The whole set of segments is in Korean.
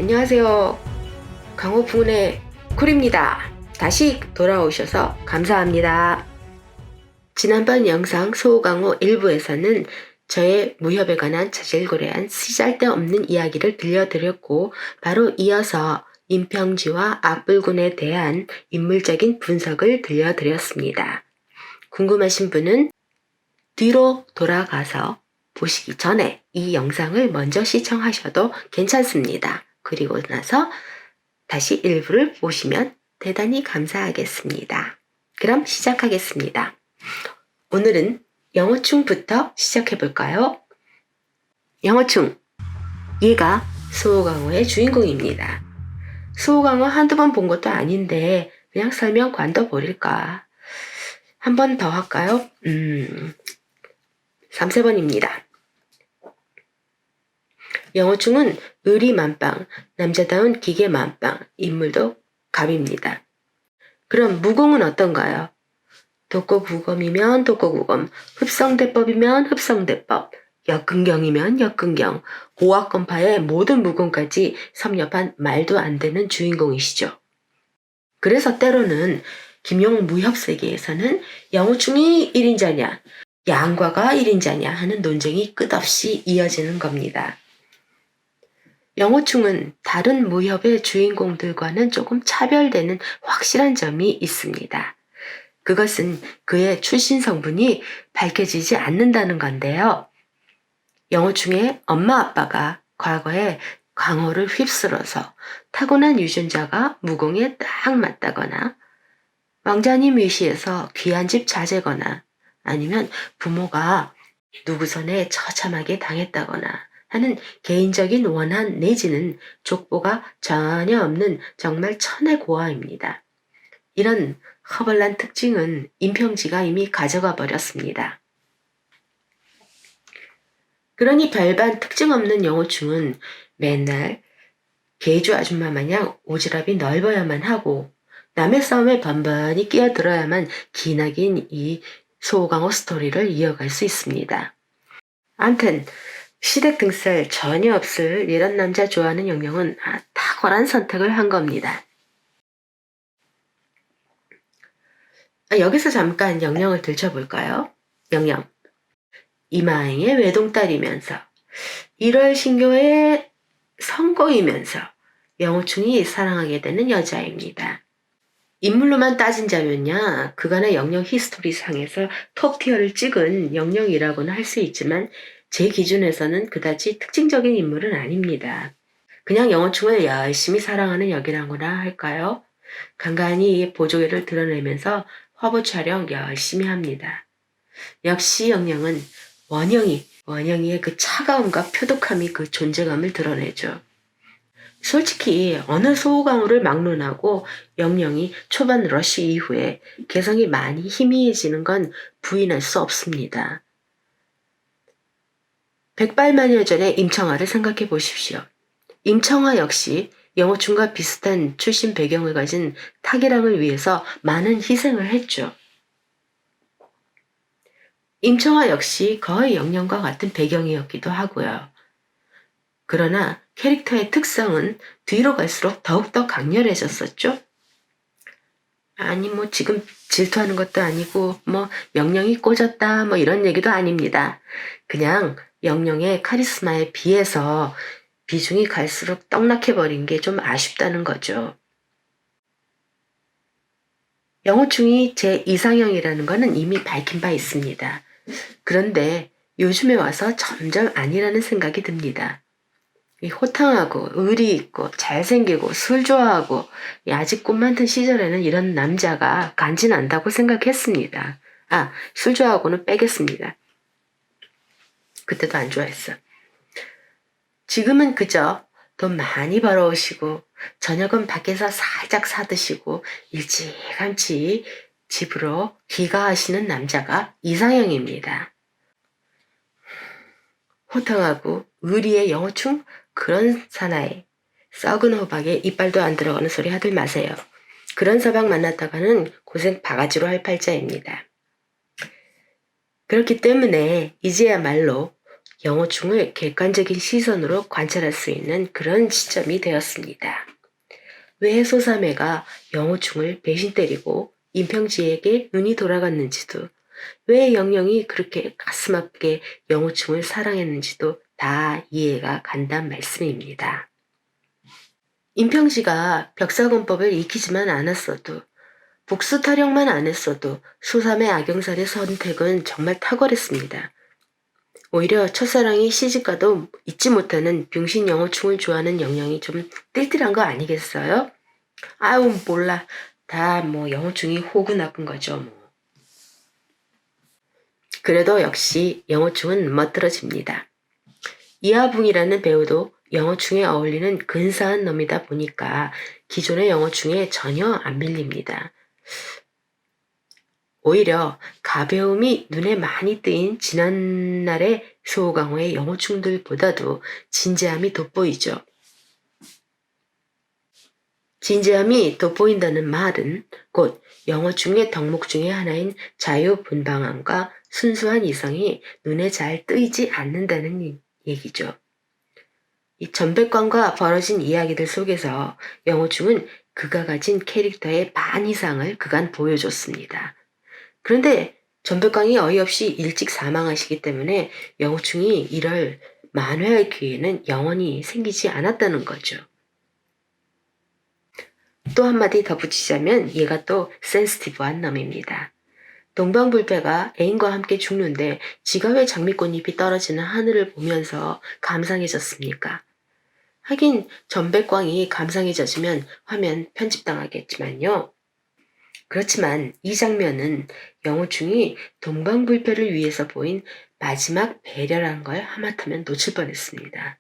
안녕하세요. 강호 부군의 쿨입니다. 다시 돌아오셔서 감사합니다. 지난번 영상 소강호 1부에서는 저의 무협에 관한 자질구레한 쓰잘데없는 이야기를 들려드렸고, 바로 이어서 임평지와 악불군에 대한 인물적인 분석을 들려드렸습니다. 궁금하신 분은 뒤로 돌아가서 보시기 전에 이 영상을 먼저 시청하셔도 괜찮습니다. 그리고 나서 다시 일부를 보시면 대단히 감사하겠습니다. 그럼 시작하겠습니다. 오늘은 영호충부터 시작해볼까요? 영호충, 얘가 수호강호의 주인공입니다. 수호강호 한두 번 본 것도 아닌데 그냥 설명 관둬버릴까? 한 번 더 할까요? 3, 4번입니다. 영호충은 의리만빵, 남자다운 기계만빵, 인물도 갑입니다. 그럼 무공은 어떤가요? 독고구검이면 독고구검, 흡성대법이면 흡성대법, 역근경이면 역근경, 고학건파의 모든 무공까지 섭렵한 말도 안 되는 주인공이시죠. 그래서 때로는 김용 무협세계에서는 영호충이 1인자냐, 양과가 1인자냐 하는 논쟁이 끝없이 이어지는 겁니다. 영호충은 다른 무협의 주인공들과는 조금 차별되는 확실한 점이 있습니다. 그것은 그의 출신 성분이 밝혀지지 않는다는 건데요. 영호충의 엄마 아빠가 과거에 강호를 휩쓸어서 타고난 유전자가 무공에 딱 맞다거나, 왕자님 위시에서 귀한 집 자제거나, 아니면 부모가 누구 손에 처참하게 당했다거나 하는 개인적인 원한 내지는 족보가 전혀 없는 정말 천의 고아입니다. 이런 허벌난 특징은 임평지가 이미 가져가 버렸습니다. 그러니 별반 특징 없는 영호충은 맨날 개주 아줌마 마냥 오지랖이 넓어야만 하고 남의 싸움에 번번이 끼어들어야만 기나긴 이 소강호 스토리를 이어갈 수 있습니다. 암튼 시댁 등살 전혀 없을 이런 남자 좋아하는 영영은 탁월한 선택을 한 겁니다. 여기서 잠깐 영영을 들춰볼까요? 영영. 이마행의 외동딸이면서 1월 신교의 선거이면서 영호충이 사랑하게 되는 여자입니다. 인물로만 따진다면야 그간의 영영 히스토리 상에서 톱티어를 찍은 영영이라고는 할 수 있지만 제 기준에서는 그다지 특징적인 인물은 아닙니다. 그냥 영호충을 열심히 사랑하는 역이라고나 할까요? 간간히 보조개를 드러내면서 화보 촬영 열심히 합니다. 역시 영영은 원영이의 그 차가움과 표독함이 그 존재감을 드러내죠. 솔직히 어느 소호강호를 막론하고 영영이 초반 러쉬 이후에 개성이 많이 희미해지는 건 부인할 수 없습니다. 백발마녀 전의 임청아를 생각해 보십시오. 임청아 역시 영호충과 비슷한 출신 배경을 가진 탁이랑을 위해서 많은 희생을 했죠. 임청아 역시 거의 영영과 같은 배경이었기도 하고요. 그러나 캐릭터의 특성은 뒤로 갈수록 더욱더 강렬해졌었죠. 아니 지금 질투하는 것도 아니고 영영이 꽂았다 이런 얘기도 아닙니다. 그냥 영영의 카리스마에 비해서 비중이 갈수록 떡락해버린 게 좀 아쉽다는 거죠. 영호충이 제 이상형이라는 거는 이미 밝힌 바 있습니다. 그런데 요즘에 와서 점점 아니라는 생각이 듭니다. 호탕하고 의리 있고 잘생기고 술 좋아하고 아직 꿈 많던 시절에는 이런 남자가 간지난다고 생각했습니다. 술 좋아하고는 빼겠습니다. 그때도 안 좋아했어. 지금은 그저 돈 많이 벌어오시고 저녁은 밖에서 살짝 사드시고 일찌감치 집으로 귀가하시는 남자가 이상형입니다. 호탕하고 의리의 영호충? 그런 사나이, 썩은 호박에 이빨도 안 들어가는 소리 하들 마세요. 그런 서방 만났다가는 고생 바가지로 할 팔자입니다. 그렇기 때문에 이제야말로 영호충을 객관적인 시선으로 관찰할 수 있는 그런 시점이 되었습니다. 왜 소사매가 영호충을 배신 때리고 임평지에게 눈이 돌아갔는지도, 왜 영영이 그렇게 가슴 아프게 영호충을 사랑했는지도 다 이해가 간단 말씀입니다. 임평지가 벽사건법을 익히지만 않았어도, 복수 타령만 안 했어도 소삼의 악영살의 선택은 정말 탁월했습니다. 오히려 첫사랑이 시집가도 잊지 못하는 병신 영호충을 좋아하는 영영이 좀 띨띨한 거 아니겠어요? 아유 몰라. 다 영호충이 호구 나쁜 거죠 뭐. 그래도 역시 영호충은 멋들어집니다. 이하붕이라는 배우도 영호충에 어울리는 근사한 놈이다 보니까 기존의 영호충에 전혀 안 밀립니다. 오히려 가벼움이 눈에 많이 띄인 지난날의 소강호의 영호충들보다도 진지함이 돋보이죠. 진지함이 돋보인다는 말은 곧 영호충의 덕목 중의 하나인 자유분방함과 순수한 이성이 눈에 잘 뜨이지 않는다는 얘기죠. 이 전백관과 벌어진 이야기들 속에서 영호충은 그가 가진 캐릭터의 반 이상을 그간 보여줬습니다. 그런데 전백광이 어이없이 일찍 사망하시기 때문에 영호충이 이를 만회할 기회는 영원히 생기지 않았다는 거죠. 또 한마디 덧붙이자면 얘가 또 센스티브한 놈입니다. 동방불패가 애인과 함께 죽는데 지가 왜 장미꽃잎이 떨어지는 하늘을 보면서 감상해졌습니까? 하긴 전백광이 감상해져지면 화면 편집당하겠지만요. 그렇지만 이 장면은 영호충이 동방불패를 위해서 보인 마지막 배려란 걸 하마터면 놓칠 뻔했습니다.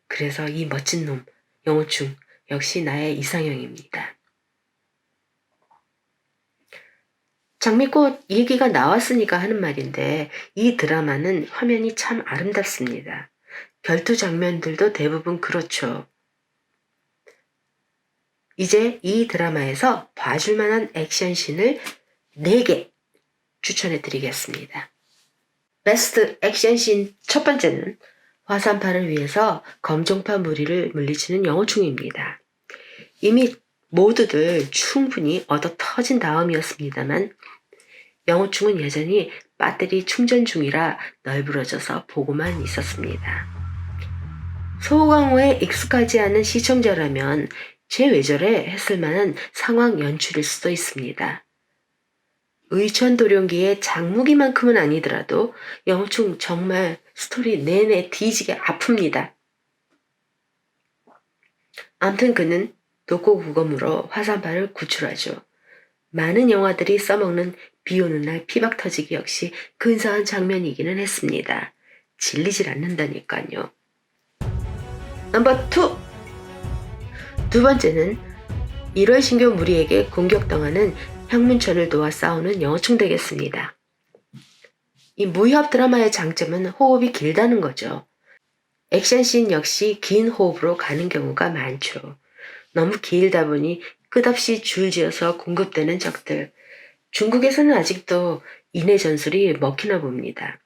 그래서 이 멋진 놈, 영호충, 역시 나의 이상형입니다. 장미꽃 얘기가 나왔으니까 하는 말인데 이 드라마는 화면이 참 아름답습니다. 결투 장면들도 대부분 그렇죠. 이제 이 드라마에서 봐줄 만한 액션씬을 4개 추천해 드리겠습니다. 베스트 액션씬 첫 번째는 화산파를 위해서 검정파 무리를 물리치는 영호충입니다. 이미 모두들 충분히 얻어 터진 다음이었습니다만 영호충은 여전히 배터리 충전 중이라 널브러져서 보고만 있었습니다. 소강호에 익숙하지 않은 시청자라면 쟤 왜 저래 했을 만한 상황 연출일 수도 있습니다. 의천도룡기의 장무기만큼은 아니더라도 영호충 정말 스토리 내내 뒤지게 아픕니다. 암튼 그는 독고구검으로 화산파를 구출하죠. 많은 영화들이 써먹는 비오는 날 피박 터지기 역시 근사한 장면이기는 했습니다. 질리질 않는다니까요. 넘버 2! 두 번째는 1월 신교 무리에게 공격당하는 향문천을 도와 싸우는 영호충 되겠습니다. 이 무협 드라마의 장점은 호흡이 길다는 거죠. 액션씬 역시 긴 호흡으로 가는 경우가 많죠. 너무 길다 보니 끝없이 줄지어서 공급되는 적들. 중국에서는 아직도 인해 전술이 먹히나 봅니다.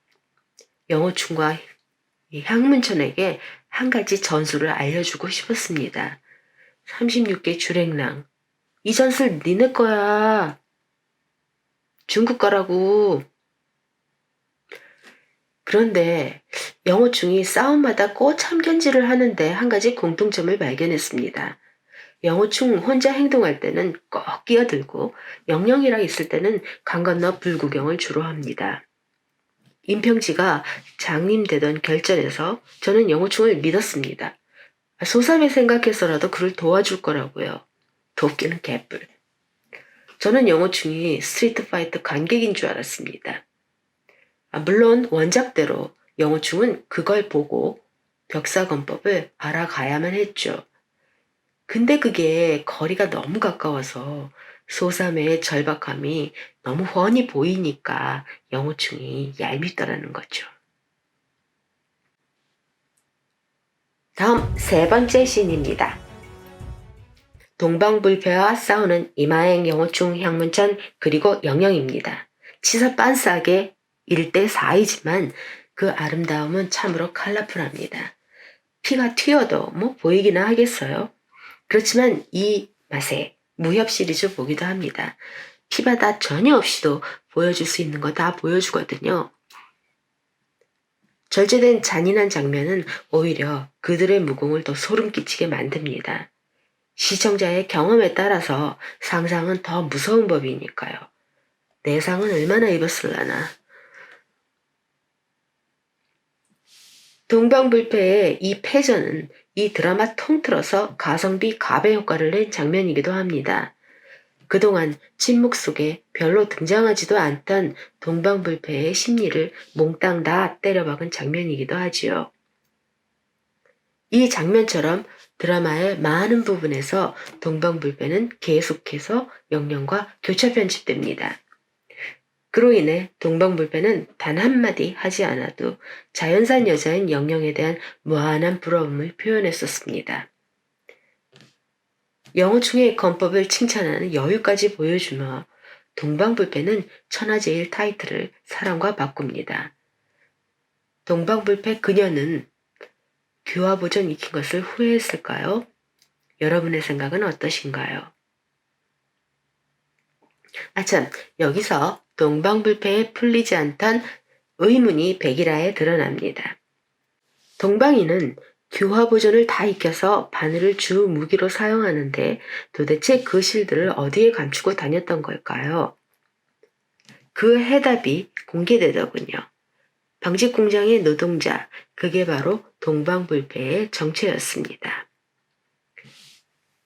영호충과 향문천에게 한 가지 전술을 알려주고 싶었습니다. 36개 주랭랑. 이 전술 니네 거야. 중국 거라고. 그런데 영호충이 싸움마다 꼬참견질을 하는데 한 가지 공통점을 발견했습니다. 영호충 혼자 행동할 때는 꼭 끼어들고 영영이랑 있을 때는 강 건너 불구경을 주로 합니다. 임평지가 장님되던 결전에서 저는 영호충을 믿었습니다. 소삼이 생각해서라도 그를 도와줄 거라고요. 돕기는 개뿔. 저는 영호충이 스트리트 파이터 관객인 줄 알았습니다. 물론 원작대로 영호충은 그걸 보고 벽사건법을 알아가야만 했죠. 근데 그게 거리가 너무 가까워서 소삼의 절박함이 너무 훤히 보이니까 영호충이 얄밉더라는 거죠. 다음 세 번째 씬입니다. 동방불패와 싸우는 이마행 영호충 향문천 그리고 영영입니다. 치사 빤싸게 1대 4이지만 그 아름다움은 참으로 컬러풀합니다. 피가 튀어도 뭐 보이기나 하겠어요. 그렇지만 이 맛에 무협 시리즈 보기도 합니다. 피바다 전혀 없이도 보여줄 수 있는 거 다 보여주거든요. 절제된 잔인한 장면은 오히려 그들의 무공을 더 소름 끼치게 만듭니다. 시청자의 경험에 따라서 상상은 더 무서운 법이니까요. 내상은 얼마나 입었을라나. 동방불패의 이 패전은 이 드라마 통틀어서 가성비 가배 효과를 낸 장면이기도 합니다. 그동안 침묵 속에 별로 등장하지도 않던 동방불패의 심리를 몽땅 다 때려박은 장면이기도 하지요. 이 장면처럼 드라마의 많은 부분에서 동방불패는 계속해서 영령과 교차 편집됩니다. 그로 인해 동방불패는 단 한마디 하지 않아도 자연산 여자인 영령에 대한 무한한 부러움을 표현했었습니다. 영호충의 건법을 칭찬하는 여유까지 보여주며 동방불패는 천하제일 타이틀을 사랑과 바꿉니다. 동방불패 그녀는 교화보전 익힌 것을 후회했을까요? 여러분의 생각은 어떠신가요? 아참, 여기서 동방불패에 풀리지 않던 의문이 백일하에 드러납니다. 동방이는 교화보전을 다 익혀서 바늘을 주 무기로 사용하는데 도대체 그 실드를 어디에 감추고 다녔던 걸까요? 그 해답이 공개되더군요. 방직공장의 노동자, 그게 바로 동방불패의 정체였습니다.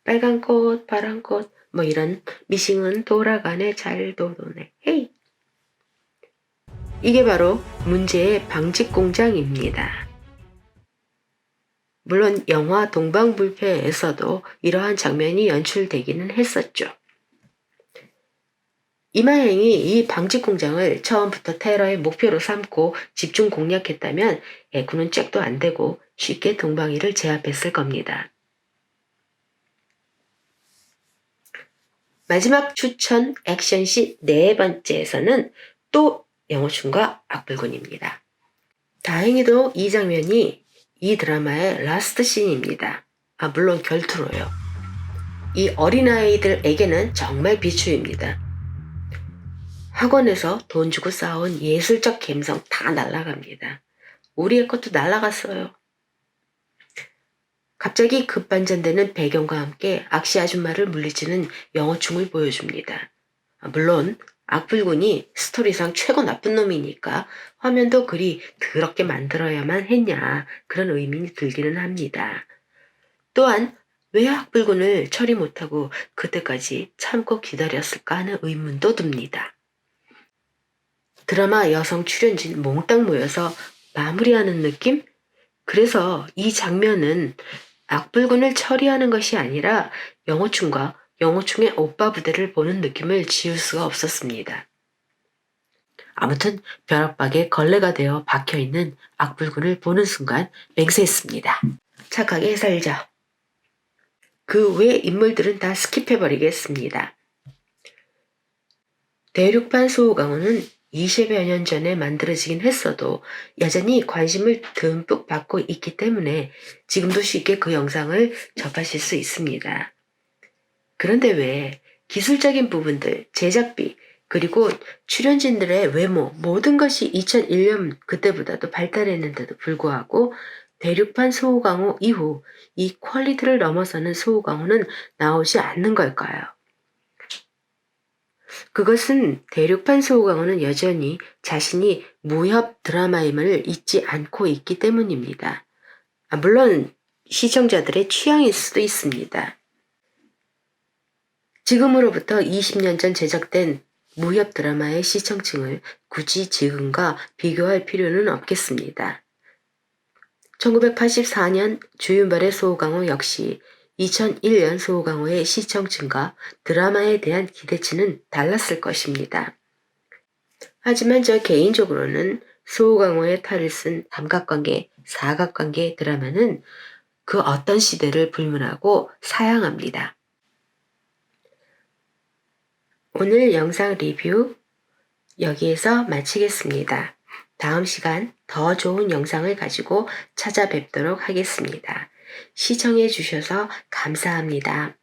빨간 꽃, 파란 꽃, 뭐 이런 미싱은 돌아가네, 잘 도네, 헤이! 이게 바로 문제의 방직공장입니다. 물론 영화 동방불패에서도 이러한 장면이 연출되기는 했었죠. 이마행이 이 방직공장을 처음부터 테러의 목표로 삼고 집중 공략했다면 애구는 잭도 안 되고 쉽게 동방이를 제압했을 겁니다. 마지막 추천 액션씬 네 번째에서는 또 영호충과 악불군입니다. 다행히도 이 장면이 이 드라마의 라스트 씬입니다. 물론 결투로요. 이 어린아이들에게는 정말 비추입니다. 학원에서 돈 주고 쌓아온 예술적 감성 다 날아갑니다. 우리의 것도 날아갔어요. 갑자기 급반전되는 배경과 함께 악시 아줌마를 물리치는 영호충을 보여줍니다. 물론 악불군이 스토리상 최고 나쁜 놈이니까 화면도 그리 더럽게 만들어야만 했냐 그런 의문이 들기는 합니다. 또한 왜 악불군을 처리 못하고 그때까지 참고 기다렸을까 하는 의문도 듭니다. 드라마 여성 출연진 몽땅 모여서 마무리하는 느낌? 그래서 이 장면은 악불군을 처리하는 것이 아니라 영호충과 영호충의 오빠 부대를 보는 느낌을 지울 수가 없었습니다. 아무튼 벼락박에 걸레가 되어 박혀있는 악불군을 보는 순간 맹세했습니다. 착하게 살자. 그 외 인물들은 다 스킵해버리겠습니다. 대륙판 소호강호는 20여 년 전에 만들어지긴 했어도 여전히 관심을 듬뿍 받고 있기 때문에 지금도 쉽게 그 영상을 접하실 수 있습니다. 그런데 왜 기술적인 부분들, 제작비, 그리고 출연진들의 외모 모든 것이 2001년 그때보다도 발달했는데도 불구하고 대륙판 소호강호 이후 이 퀄리티를 넘어서는 소호강호는 나오지 않는 걸까요? 그것은 대륙판 소호강호는 여전히 자신이 무협 드라마임을 잊지 않고 있기 때문입니다. 물론 시청자들의 취향일 수도 있습니다. 지금으로부터 20년 전 제작된 무협 드라마의 시청층을 굳이 지금과 비교할 필요는 없겠습니다. 1984년 주윤발의 소호강호 역시 2001년 소호강호의 시청층과 드라마에 대한 기대치는 달랐을 것입니다. 하지만 저 개인적으로는 소호강호의 탈을 쓴 삼각관계, 사각관계 드라마는 그 어떤 시대를 불문하고 사양합니다. 오늘 영상 리뷰 여기에서 마치겠습니다. 다음 시간 더 좋은 영상을 가지고 찾아뵙도록 하겠습니다. 시청해 주셔서 감사합니다.